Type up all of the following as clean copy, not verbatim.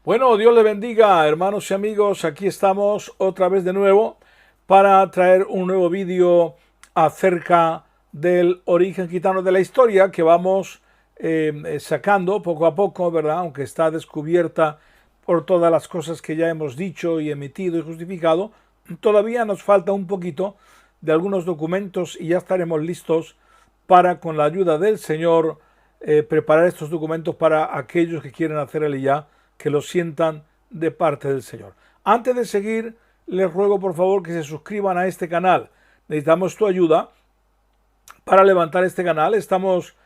Bueno, Dios le bendiga, hermanos y amigos. Aquí estamos otra vez de nuevo para traer un nuevo vídeo acerca del origen gitano de la historia que vamos sacando poco a poco, ¿verdad? Aunque está descubierta por todas las cosas que ya hemos dicho y emitido y justificado, todavía nos falta un poquito de algunos documentos y ya estaremos listos para, con la ayuda del Señor, preparar estos documentos para aquellos que quieren hacer el ya, que lo sientan de parte del Señor. Antes de seguir, les ruego por favor que se suscriban a este canal. Necesitamos tu ayuda para levantar este canal. Estamos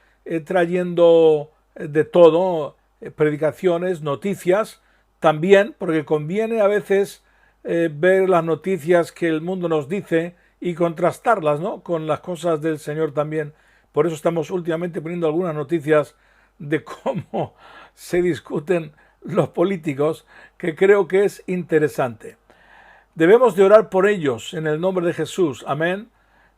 trayendo de todo, predicaciones, noticias, también porque conviene a veces ver las noticias que el mundo nos dice y contrastarlas, ¿no?, con las cosas del Señor también. Por eso estamos últimamente poniendo algunas noticias de cómo se discuten los políticos, que creo que es interesante. Debemos de orar por ellos en el nombre de Jesús. Amén.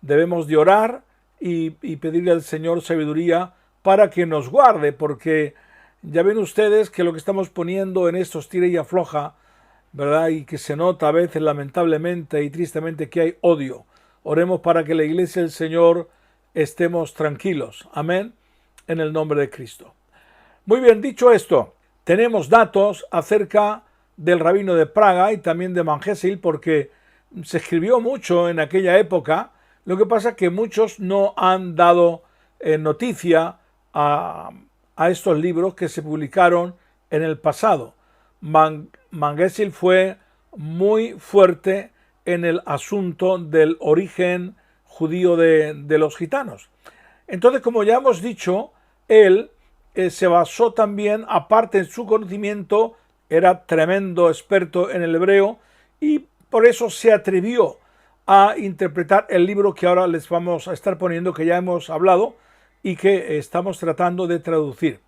Debemos de orar y pedirle al Señor sabiduría para que nos guarde, porque ya ven ustedes que lo que estamos poniendo en estos tira y afloja, ¿verdad? Y que se nota a veces lamentablemente y tristemente que hay odio. Oremos para que la iglesia del Señor estemos tranquilos. Amén. En el nombre de Cristo. Muy bien, dicho esto, tenemos datos acerca del rabino de Praga y también de Mangesil, porque se escribió mucho en aquella época. Lo que pasa es que muchos no han dado noticia a estos libros que se publicaron en el pasado. Mangesil fue muy fuerte en el asunto del origen judío de los gitanos. Entonces, como ya hemos dicho, él se basó también, aparte en su conocimiento, era tremendo experto en el hebreo y por eso se atrevió a interpretar el libro que ahora les vamos a estar poniendo, que ya hemos hablado y que estamos tratando de traducir.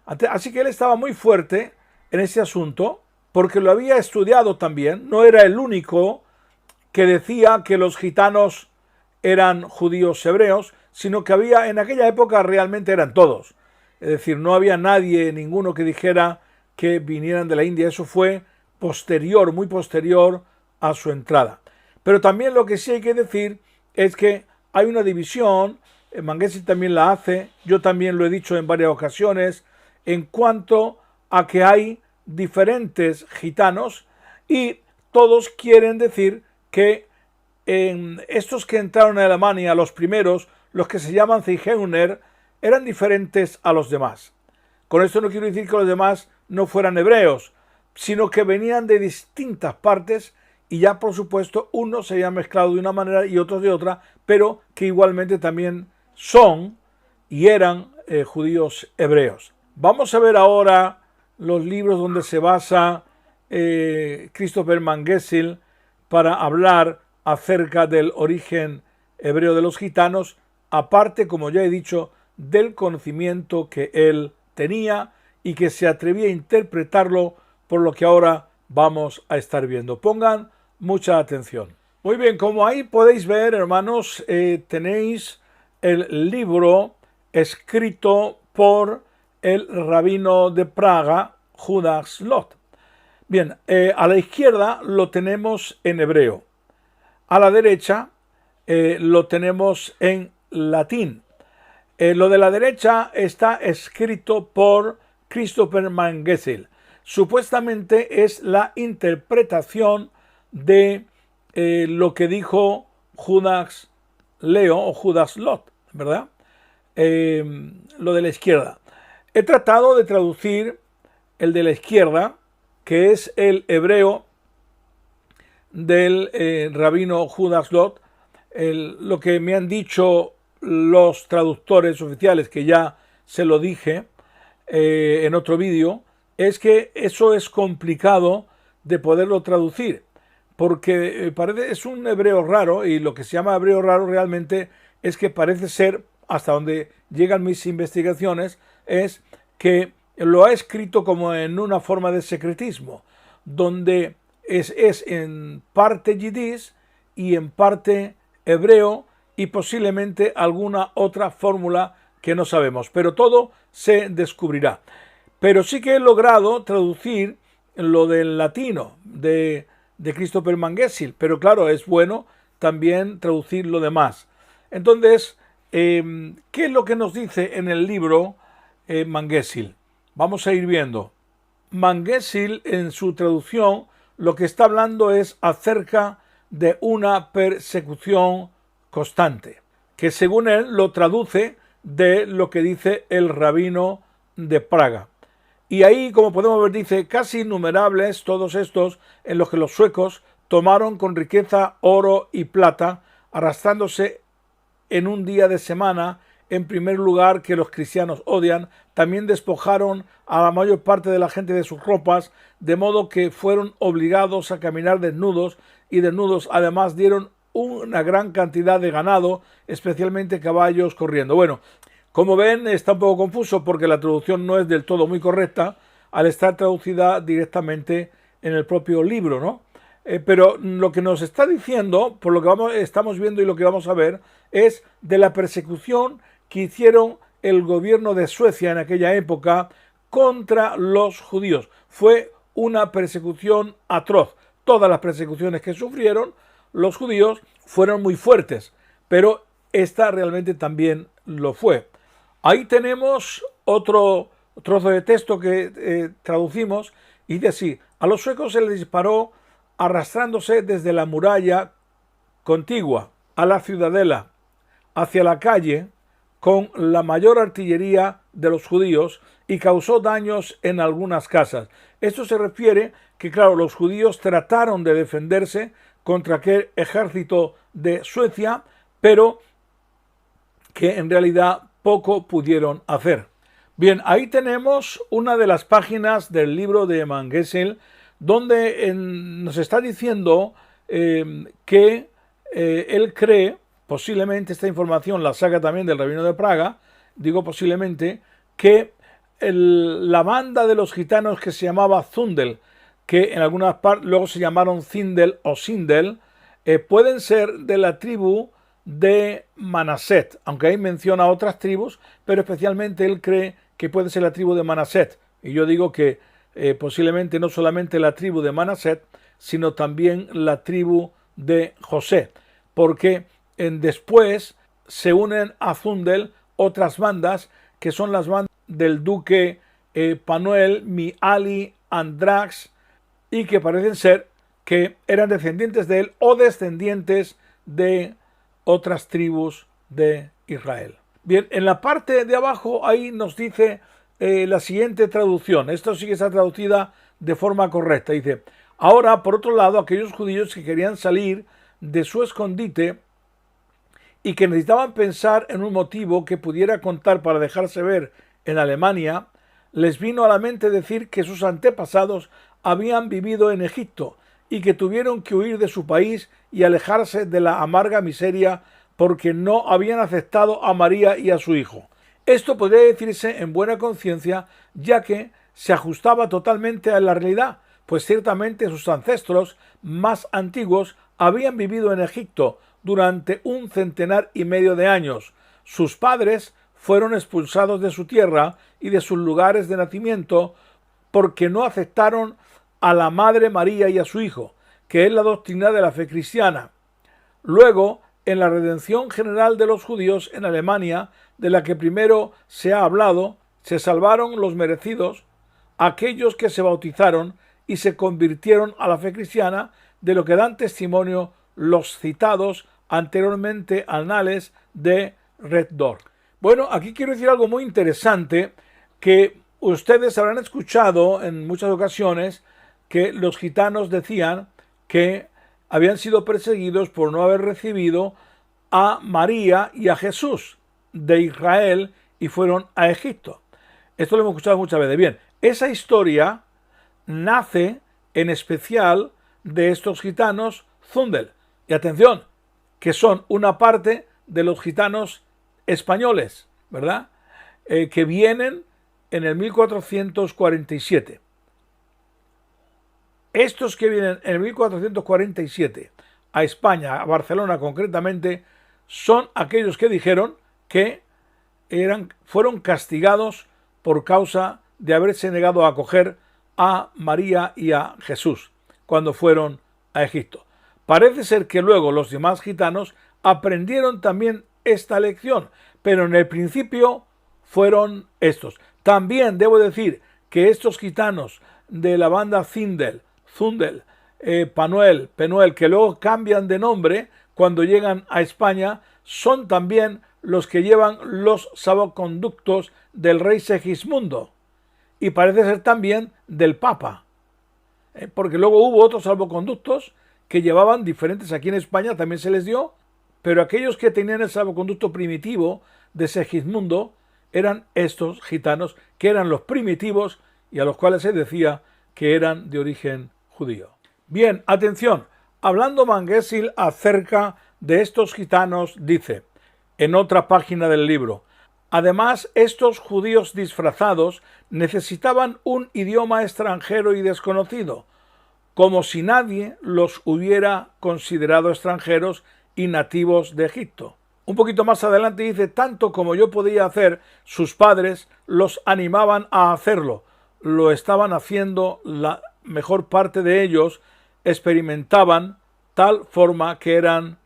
Así que él estaba muy fuerte en ese asunto porque lo había estudiado también. No era el único que decía que los gitanos eran judíos hebreos, sino que había en aquella época realmente eran todos. Es decir, no había nadie, ninguno que dijera que vinieran de la India. Eso fue posterior, muy posterior a su entrada. Pero también lo que sí hay que decir es que hay una división, Mangesil también la hace, yo también lo he dicho en varias ocasiones, en cuanto a que hay diferentes gitanos y todos quieren decir que estos que entraron a Alemania, los primeros, los que se llaman Zigeuner, eran diferentes a los demás. Con esto no quiero decir que los demás no fueran hebreos, sino que venían de distintas partes y ya por supuesto unos se habían mezclado de una manera y otros de otra, pero que igualmente también son y eran judíos hebreos. Vamos a ver ahora los libros donde se basa Christopher Mangesil para hablar acerca del origen hebreo de los gitanos, aparte, como ya he dicho, del conocimiento que él tenía y que se atrevía a interpretarlo por lo que ahora vamos a estar viendo. Pongan mucha atención. Muy bien, como ahí podéis ver, hermanos, tenéis el libro escrito por el rabino de Praga, Judah Slot. Bien, a la izquierda lo tenemos en hebreo. A la derecha lo tenemos en latín. Lo de la derecha está escrito por Christopher Mangesil. Supuestamente es la interpretación de lo que dijo Judas Leo o Judas Lot, ¿verdad? Lo de la izquierda. He tratado de traducir el de la izquierda, que es el hebreo del rabino Judas Lot. Lo que me han dicho los traductores oficiales, que ya se lo dije en otro vídeo, es que eso es complicado de poderlo traducir, porque es un hebreo raro, y lo que se llama hebreo raro realmente es que parece ser, hasta donde llegan mis investigaciones, es que lo ha escrito como en una forma de secretismo, donde es en parte yiddish y en parte hebreo, y posiblemente alguna otra fórmula que no sabemos, pero todo se descubrirá. Pero sí que he logrado traducir lo del latino de Christopher Manguessil, pero claro, es bueno también traducir lo demás. Entonces, ¿qué es lo que nos dice en el libro Manguessil? Vamos a ir viendo. Manguessil, en su traducción, lo que está hablando es acerca de una persecución constante, que según él lo traduce de lo que dice el rabino de Praga. Y ahí, como podemos ver, dice, casi innumerables todos estos en los que los suecos tomaron con riqueza oro y plata, arrastrándose en un día de semana, en primer lugar, que los cristianos odian. También despojaron a la mayor parte de la gente de sus ropas, de modo que fueron obligados a caminar desnudos, y desnudos además dieron una gran cantidad de ganado, especialmente caballos corriendo. Bueno, como ven, está un poco confuso porque la traducción no es del todo muy correcta al estar traducida directamente en el propio libro, ¿no? Pero lo que nos está diciendo, por lo que estamos viendo y lo que vamos a ver, es de la persecución que hicieron el gobierno de Suecia en aquella época contra los judíos. Fue una persecución atroz. Todas las persecuciones que sufrieron los judíos fueron muy fuertes, pero esta realmente también lo fue. Ahí tenemos otro trozo de texto que traducimos y dice así: a los suecos se les disparó arrastrándose desde la muralla contigua a la ciudadela hacia la calle con la mayor artillería de los judíos y causó daños en algunas casas. Esto se refiere que, claro, los judíos trataron de defenderse contra aquel ejército de Suecia, pero que en realidad poco pudieron hacer. Bien, ahí tenemos una de las páginas del libro de Manguessil, donde nos está diciendo que él cree, posiblemente esta información la saca también del rabino de Praga, digo posiblemente, que la banda de los gitanos que se llamaba Zundel, que en algunas partes luego se llamaron Zindel o Sindel, pueden ser de la tribu de Manaset, aunque ahí menciona otras tribus, pero especialmente él cree que puede ser la tribu de Manaset. Y yo digo que posiblemente no solamente la tribu de Manaset, sino también la tribu de José, porque después se unen a Zundel otras bandas, que son las bandas del duque Panuel, Miali, Andrax, y que parecen ser que eran descendientes de él o descendientes de otras tribus de Israel. Bien, en la parte de abajo ahí nos dice la siguiente traducción. Esto sí que está traducida de forma correcta. Dice: ahora, por otro lado, aquellos judíos que querían salir de su escondite y que necesitaban pensar en un motivo que pudiera contar para dejarse ver en Alemania, les vino a la mente decir que sus antepasados habían vivido en Egipto y que tuvieron que huir de su país y alejarse de la amarga miseria porque no habían aceptado a María y a su hijo. Esto podría decirse en buena conciencia, ya que se ajustaba totalmente a la realidad, pues ciertamente sus ancestros más antiguos habían vivido en Egipto durante 1,5 centenares de años. Sus padres fueron expulsados de su tierra y de sus lugares de nacimiento porque no aceptaron a la Madre María y a su hijo, que es la doctrina de la fe cristiana. Luego, en la redención general de los judíos en Alemania, de la que primero se ha hablado, se salvaron los merecidos, aquellos que se bautizaron y se convirtieron a la fe cristiana, de lo que dan testimonio los citados anteriormente anales de Red Door. Bueno, aquí quiero decir algo muy interesante que ustedes habrán escuchado en muchas ocasiones, que los gitanos decían que habían sido perseguidos por no haber recibido a María y a Jesús de Israel y fueron a Egipto. Esto lo hemos escuchado muchas veces. Bien, esa historia nace en especial de estos gitanos Zundel. Y atención, que son una parte de los gitanos españoles, ¿verdad? Que vienen en el 1447. Estos que vienen en el 1447 a España, a Barcelona concretamente, son aquellos que dijeron que fueron castigados por causa de haberse negado a acoger a María y a Jesús cuando fueron a Egipto. Parece ser que luego los demás gitanos aprendieron también esta lección, pero en el principio fueron estos. También debo decir que estos gitanos de la banda Zundel, Penuel, que luego cambian de nombre cuando llegan a España, son también los que llevan los salvoconductos del rey Segismundo y parece ser también del Papa, porque luego hubo otros salvoconductos que llevaban diferentes. Aquí en España también se les dio, pero aquellos que tenían el salvoconducto primitivo de Segismundo eran estos gitanos, que eran los primitivos y a los cuales se decía que eran de origen judío. Bien, atención, hablando Manguesil acerca de estos gitanos, dice en otra página del libro: además, estos judíos disfrazados necesitaban un idioma extranjero y desconocido, como si nadie los hubiera considerado extranjeros y nativos de Egipto. Un poquito más adelante dice: tanto como yo podía hacer, sus padres los animaban a hacerlo. Lo estaban haciendo, la mejor parte de ellos experimentaban tal forma que eran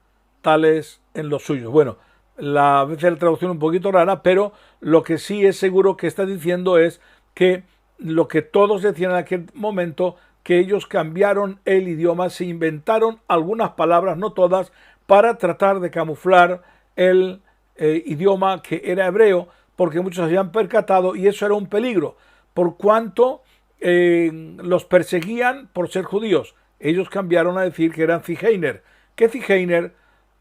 tales en los suyos. Bueno, a veces la traducción es un poquito rara, pero lo que sí es seguro que está diciendo es que lo que todos decían en aquel momento, que ellos cambiaron el idioma, se inventaron algunas palabras, no todas, para tratar de camuflar el idioma que era hebreo, porque muchos se habían percatado y eso era un peligro, por cuanto los perseguían por ser judíos. Ellos cambiaron a decir que eran Zigeiner, que Zigeiner,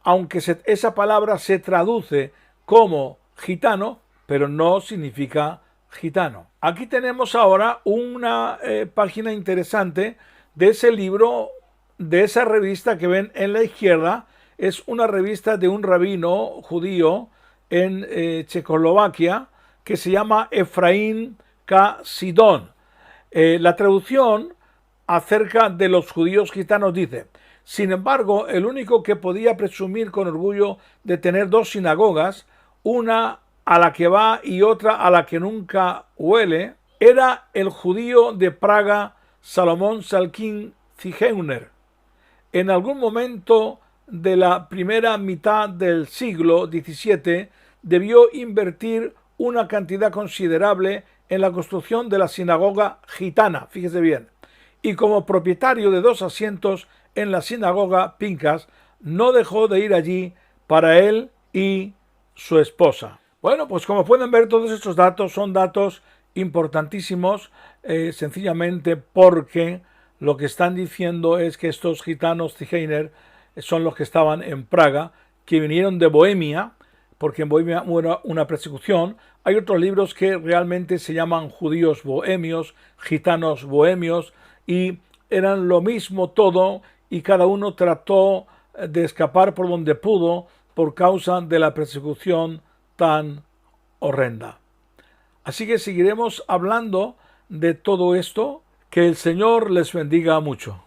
aunque esa palabra se traduce como gitano, pero no significa gitano. Aquí tenemos ahora una página interesante de ese libro, de esa revista que ven en la izquierda. Es una revista de un rabino judío en Checoslovaquia que se llama Efraín K. Sidón. La traducción acerca de los judíos gitanos dice: sin embargo, el único que podía presumir con orgullo de tener dos sinagogas, una a la que va y otra a la que nunca huele, era el judío de Praga Salomón Salkin Zigeuner. En algún momento de la primera mitad del siglo XVII debió invertir una cantidad considerable en la construcción de la sinagoga gitana, fíjese bien, y como propietario de 2 asientos en la sinagoga Pincas, no dejó de ir allí para él y su esposa. Bueno, pues como pueden ver, todos estos datos son datos importantísimos, sencillamente porque lo que están diciendo es que estos gitanos Zigeiner son los que estaban en Praga, que vinieron de Bohemia, porque en Bohemia hubo una persecución. Hay otros libros que realmente se llaman judíos bohemios, gitanos bohemios, y eran lo mismo todo, y cada uno trató de escapar por donde pudo por causa de la persecución tan horrenda. Así que seguiremos hablando de todo esto. Que el Señor les bendiga mucho.